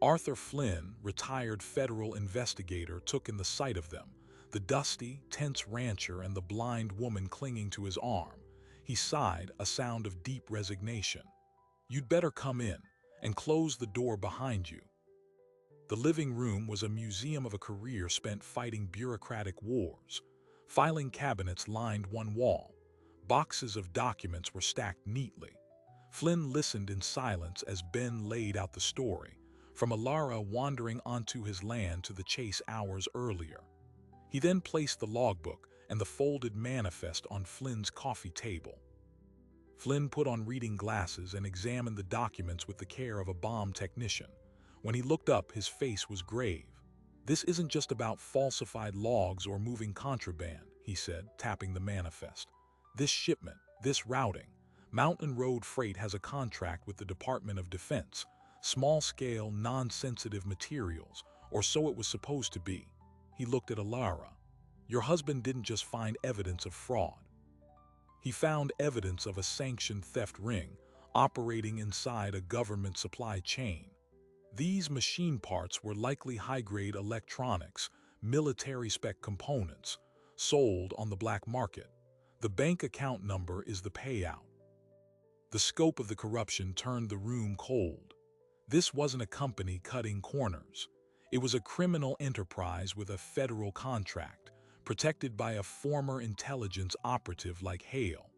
Arthur Flynn, retired federal investigator, took in the sight of them, the dusty, tense rancher and the blind woman clinging to his arm. He sighed, a sound of deep resignation. "You'd better come in, and close the door behind you." The living room was a museum of a career spent fighting bureaucratic wars. Filing cabinets lined one wall. Boxes of documents were stacked neatly. Flynn listened in silence as Ben laid out the story, from Alara wandering onto his land to the chase hours earlier. He then placed the logbook and the folded manifest on Flynn's coffee table. Flynn put on reading glasses and examined the documents with the care of a bomb technician. When he looked up, his face was grave. "This isn't just about falsified logs or moving contraband," he said, tapping the manifest. "This shipment, this routing, Mountain Road Freight has a contract with the Department of Defense. Small-scale, non-sensitive materials, or so it was supposed to be." He looked at Alara. "Your husband didn't just find evidence of fraud. He found evidence of a sanctioned theft ring operating inside a government supply chain. These machine parts were likely high-grade electronics, military-spec components, sold on the black market. The bank account number is the payout." The scope of the corruption turned the room cold. This wasn't a company cutting corners. It was a criminal enterprise with a federal contract, protected by a former intelligence operative like Hale.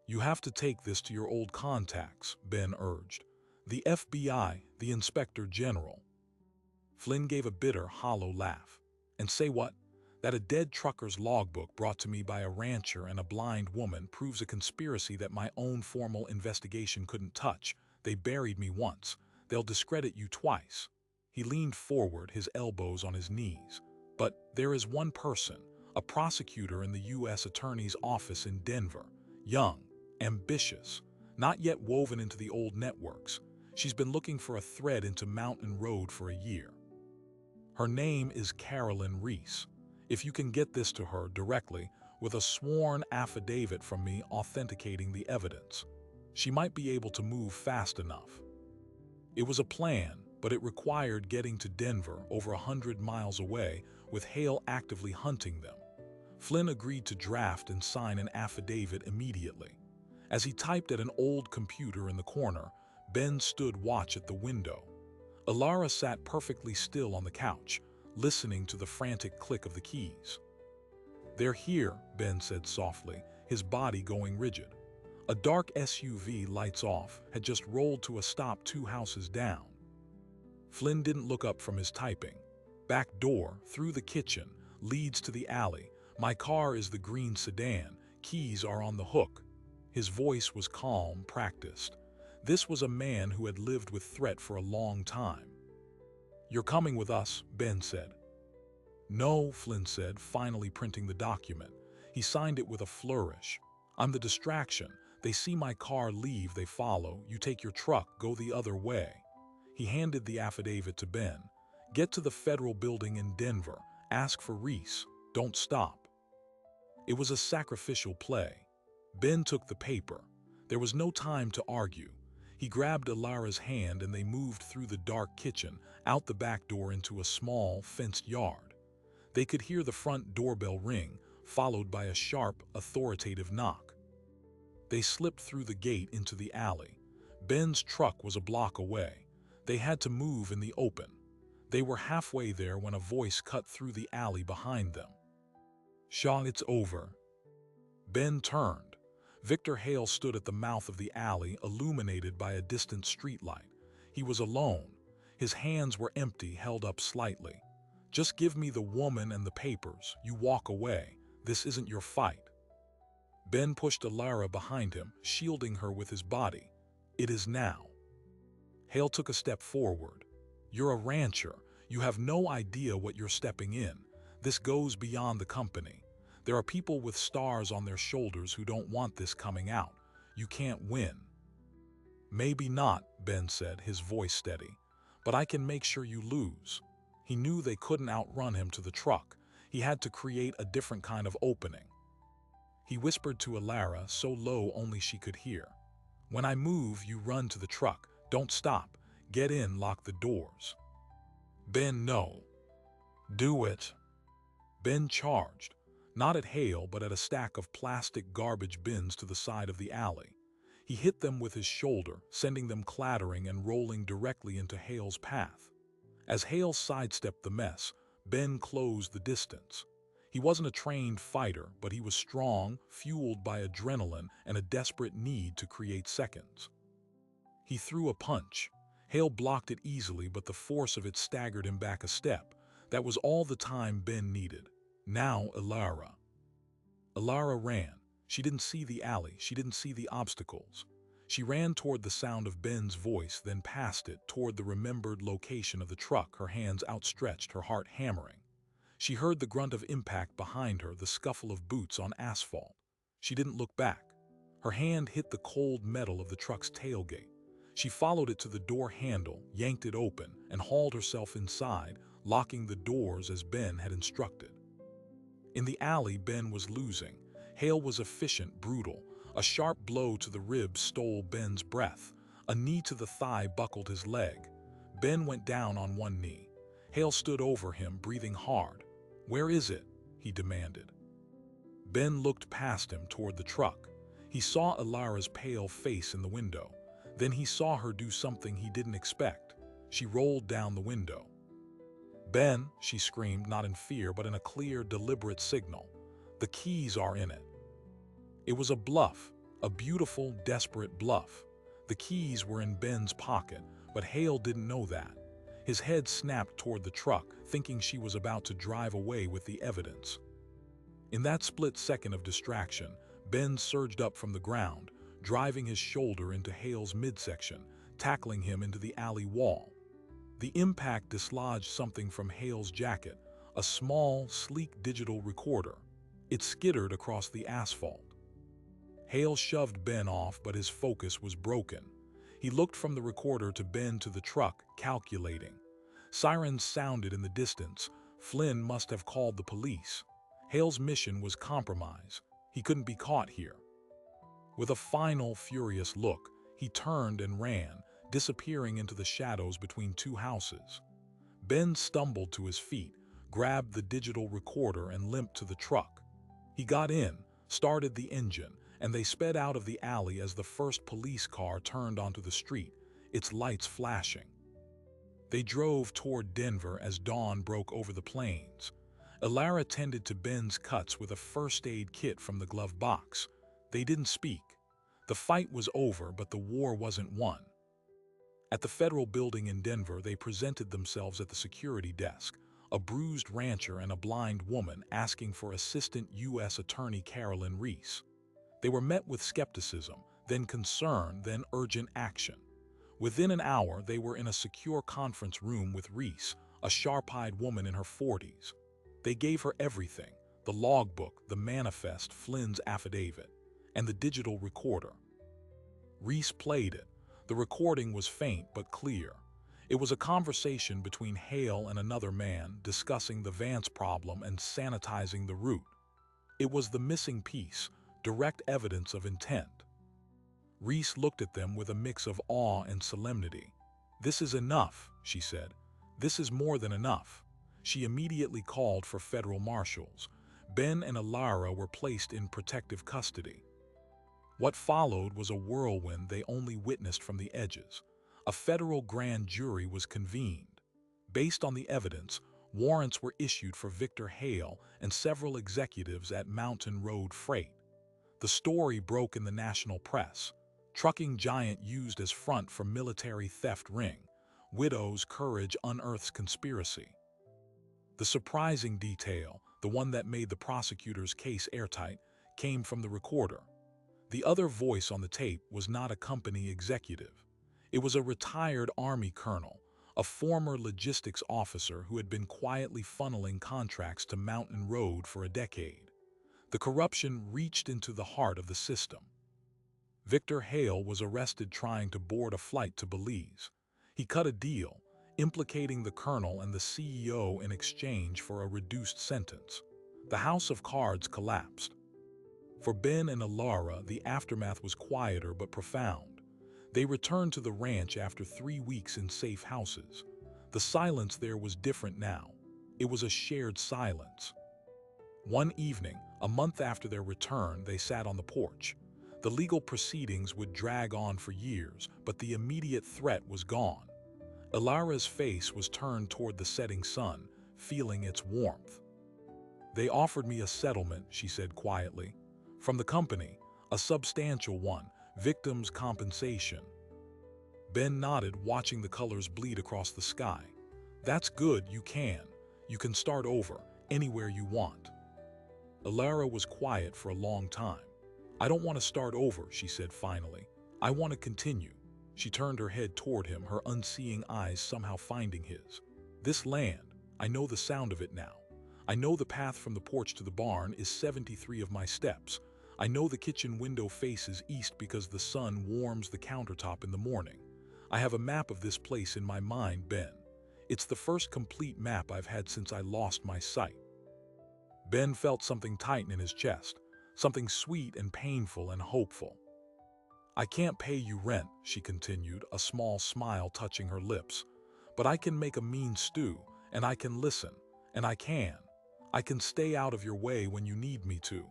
"You have to take this to your old contacts," Ben urged. "The FBI, the Inspector General." Flynn gave a bitter, hollow laugh. "And say what? That a dead trucker's logbook brought to me by a rancher and a blind woman proves a conspiracy that my own formal investigation couldn't touch. They buried me once. They'll discredit you twice." He leaned forward, his elbows on his knees. "But there is one person, a prosecutor in the U.S. Attorney's Office in Denver, young, ambitious, not yet woven into the old networks. She's been looking for a thread into Mountain Road for a year. Her name is Carolyn Reese. If you can get this to her directly, with a sworn affidavit from me authenticating the evidence, she might be able to move fast enough." It was a plan, but it required getting to Denver, over 100 miles away, with Hale actively hunting them. Flynn agreed to draft and sign an affidavit immediately. As he typed at an old computer in the corner, Ben stood watch at the window. Alara sat perfectly still on the couch, listening to the frantic click of the keys. "They're here," Ben said softly, his body going rigid. A dark SUV, lights off, had just rolled to a stop 2 houses down. Flynn didn't look up from his typing. "Back door, through the kitchen, leads to the alley. My car is the green sedan. Keys are on the hook." His voice was calm, practiced. This was a man who had lived with threat for a long time. "You're coming with us," Ben said. "No," Flynn said, finally printing the document. He signed it with a flourish. "I'm the distraction. They see my car leave, they follow. You take your truck, go the other way." He handed the affidavit to Ben. "Get to the federal building in Denver. Ask for Reese. Don't stop." It was a sacrificial play. Ben took the paper. There was no time to argue. He grabbed Alara's hand and they moved through the dark kitchen, out the back door into a small, fenced yard. They could hear the front doorbell ring, followed by a sharp, authoritative knock. They slipped through the gate into the alley. Ben's truck was a block away. They had to move in the open. They were halfway there when a voice cut through the alley behind them. "Shaw, it's over." Ben turned. Victor Hale stood at the mouth of the alley, illuminated by a distant streetlight. He was alone. His hands were empty, held up slightly. "Just give me the woman and the papers. You walk away. This isn't your fight." Ben pushed Alara behind him, shielding her with his body. "It is now." Hale took a step forward. "You're a rancher. You have no idea what you're stepping in. This goes beyond the company. There are people with stars on their shoulders who don't want this coming out. You can't win." "Maybe not," Ben said, his voice steady. "But I can make sure you lose." He knew they couldn't outrun him to the truck. He had to create a different kind of opening. He whispered to Alara, so low only she could hear. "When I move, you run to the truck. Don't stop. Get in, lock the doors." "Ben, no." "Do it." Ben charged, not at Hale but at a stack of plastic garbage bins to the side of the alley. He hit them with his shoulder, sending them clattering and rolling directly into Hale's path. As Hale sidestepped the mess, Ben closed the distance. He wasn't a trained fighter, but he was strong, fueled by adrenaline and a desperate need to create seconds. He threw a punch. Hale blocked it easily, but the force of it staggered him back a step. That was all the time Ben needed. Now Alara. Alara ran. She didn't see the alley. She didn't see the obstacles. She ran toward the sound of Ben's voice, then past it, toward the remembered location of the truck, her hands outstretched, her heart hammering. She heard the grunt of impact behind her, the scuffle of boots on asphalt. She didn't look back. Her hand hit the cold metal of the truck's tailgate. She followed it to the door handle, yanked it open, and hauled herself inside, locking the doors as Ben had instructed. In the alley, Ben was losing. Hale was efficient, brutal. A sharp blow to the ribs stole Ben's breath. A knee to the thigh buckled his leg. Ben went down on one knee. Hale stood over him, breathing hard. "Where is it?" he demanded. Ben looked past him toward the truck. He saw Alara's pale face in the window. Then he saw her do something he didn't expect. She rolled down the window. "Ben," she screamed, not in fear, but in a clear, deliberate signal. "The keys are in it." It was a bluff, a beautiful, desperate bluff. The keys were in Ben's pocket, but Hale didn't know that. His head snapped toward the truck, thinking she was about to drive away with the evidence. In that split second of distraction, Ben surged up from the ground, driving his shoulder into Hale's midsection, tackling him into the alley wall. The impact dislodged something from Hale's jacket, a small, sleek digital recorder. It skittered across the asphalt. Hale shoved Ben off, but his focus was broken. He looked from the recorder to Ben to the truck, calculating. Sirens sounded in the distance. Flynn must have called the police. Hale's mission was compromise. He couldn't be caught here. With a final, furious look, he turned and ran, disappearing into the shadows between two houses. Ben stumbled to his feet, grabbed the digital recorder and limped to the truck. He got in, started the engine, and they sped out of the alley as the first police car turned onto the street, its lights flashing. They drove toward Denver as dawn broke over the plains. Alara tended to Ben's cuts with a first aid kit from the glove box. They didn't speak. The fight was over, but the war wasn't won. At the federal building in Denver, they presented themselves at the security desk, a bruised rancher and a blind woman asking for Assistant U.S. Attorney Carolyn Reese. They were met with skepticism, then concern, then urgent action. Within an hour, they were in a secure conference room with Reese, a sharp-eyed woman in her 40s. They gave her everything: the logbook, the manifest, Flynn's affidavit, and the digital recorder. Reese played it. The recording was faint but clear. It was a conversation between Hale and another man discussing the Vance problem and sanitizing the route. It was the missing piece, direct evidence of intent. Reese looked at them with a mix of awe and solemnity. "This is enough," she said. "This is more than enough." She immediately called for federal marshals. Ben and Alara were placed in protective custody. What followed was a whirlwind they only witnessed from the edges. A federal grand jury was convened. Based on the evidence, warrants were issued for Victor Hale and several executives at Mountain Road Freight. The story broke in the national press. Trucking giant used as front for military theft ring. Widow's courage unearths conspiracy. The surprising detail, the one that made the prosecutor's case airtight, came from the recorder. The other voice on the tape was not a company executive. It was a retired Army colonel, a former logistics officer who had been quietly funneling contracts to Mountain Road for a decade. The corruption reached into the heart of the system. Victor Hale was arrested trying to board a flight to Belize. He cut a deal, implicating the colonel and the CEO in exchange for a reduced sentence. The house of cards collapsed. For Ben and Alara, the aftermath was quieter but profound. They returned to the ranch after 3 weeks in safe houses. The silence there was different now. It was a shared silence. One evening, a month after their return, they sat on the porch. The legal proceedings would drag on for years, but the immediate threat was gone. Alara's face was turned toward the setting sun, feeling its warmth. "They offered me a settlement," she said quietly. "From the company, a substantial one, victims' compensation." Ben nodded, watching the colors bleed across the sky. "That's good, you can. You can start over, anywhere you want." Alara was quiet for a long time. "I don't want to start over," she said finally. "I want to continue." She turned her head toward him, her unseeing eyes somehow finding his. "This land, I know the sound of it now. I know the path from the porch to the barn is 73 of my steps. I know the kitchen window faces east because the sun warms the countertop in the morning. I have a map of this place in my mind, Ben. It's the first complete map I've had since I lost my sight." Ben felt something tighten in his chest, something sweet and painful and hopeful. "I can't pay you rent," she continued, a small smile touching her lips. "But I can make a mean stew, and I can listen, and I can stay out of your way when you need me to."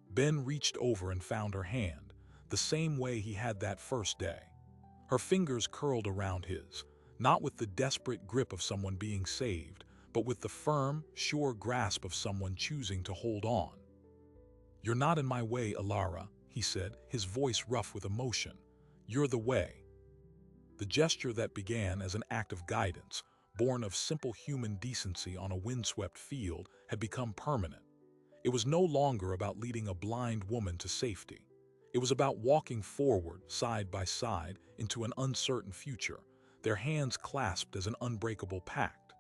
Ben reached over and found her hand, the same way he had that first day. Her fingers curled around his, not with the desperate grip of someone being saved, but with the firm, sure grasp of someone choosing to hold on. "You're not in my way, Alara," he said, his voice rough with emotion. "You're the way." The gesture that began as an act of guidance, born of simple human decency on a windswept field, had become permanent. It was no longer about leading a blind woman to safety. It was about walking forward, side by side, into an uncertain future, their hands clasped as an unbreakable pact.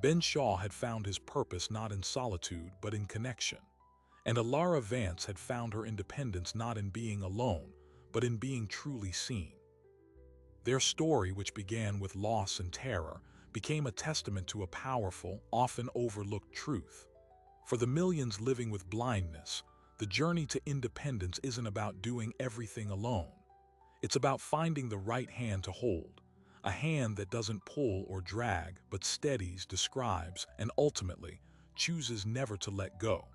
Ben Shaw had found his purpose not in solitude, but in connection. And Alara Vance had found her independence not in being alone, but in being truly seen. Their story, which began with loss and terror, became a testament to a powerful, often overlooked truth. For the millions living with blindness, the journey to independence isn't about doing everything alone. It's about finding the right hand to hold, a hand that doesn't pull or drag, but steadies, describes, and ultimately chooses never to let go.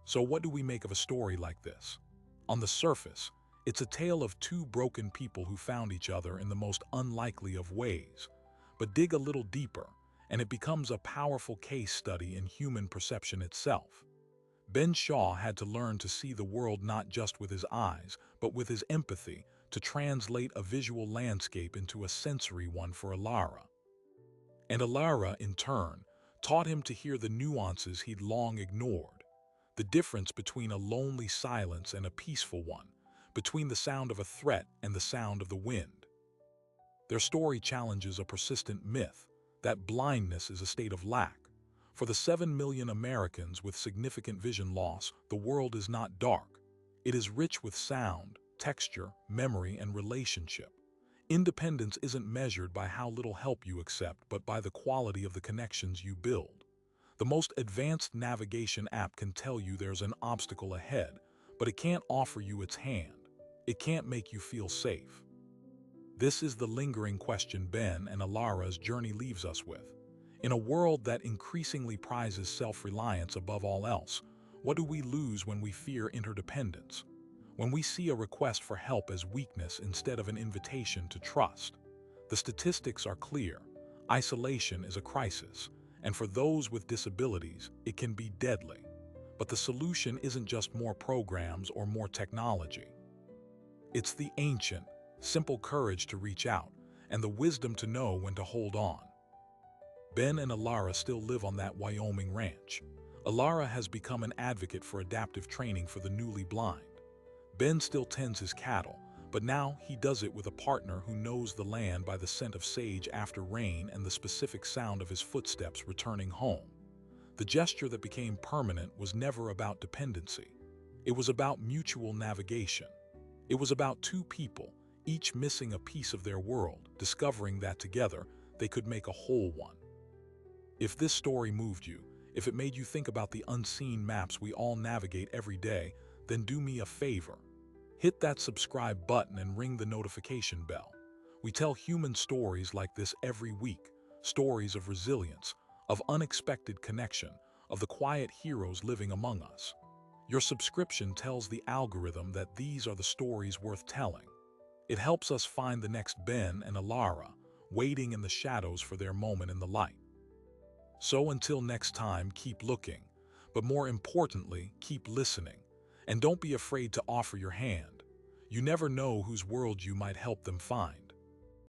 So what do we make of a story like this? On the surface, it's a tale of two broken people who found each other in the most unlikely of ways. But dig a little deeper, and it becomes a powerful case study in human perception itself. Ben Shaw had to learn to see the world not just with his eyes, but with his empathy, to translate a visual landscape into a sensory one for Alara. And Alara, in turn, taught him to hear the nuances he'd long ignored. The difference between a lonely silence and a peaceful one, between the sound of a threat and the sound of the wind. Their story challenges a persistent myth that blindness is a state of lack. For the 7 million Americans with significant vision loss, the world is not dark. It is rich with sound, texture, memory, and relationship. Independence isn't measured by how little help you accept, but by the quality of the connections you build. The most advanced navigation app can tell you there's an obstacle ahead, but it can't offer you its hand. It can't make you feel safe. This is the lingering question Ben and Alara's journey leaves us with. In a world that increasingly prizes self-reliance above all else, what do we lose when we fear interdependence? When we see a request for help as weakness instead of an invitation to trust? The statistics are clear. Isolation is a crisis, and for those with disabilities, it can be deadly. But the solution isn't just more programs or more technology. It's the ancient, simple courage to reach out and the wisdom to know when to hold on. Ben and Alara still live on that Wyoming ranch. Alara has become an advocate for adaptive training for the newly blind. Ben still tends his cattle, But now he does it with a partner who knows the land by the scent of sage after rain and the specific sound of his footsteps returning home. The gesture that became permanent was never about dependency. It was about mutual navigation. It was about two people, each missing a piece of their world, discovering that together they could make a whole one. If this story moved you, if it made you think about the unseen maps we all navigate every day, then do me a favor. Hit that subscribe button and ring the notification bell. We tell human stories like this every week, stories of resilience, of unexpected connection, of the quiet heroes living among us. Your subscription tells the algorithm that these are the stories worth telling. It helps us find the next Ben and Alara, waiting in the shadows for their moment in the light. So until next time, keep looking, but more importantly, keep listening. And don't be afraid to offer your hand. You never know whose world you might help them find.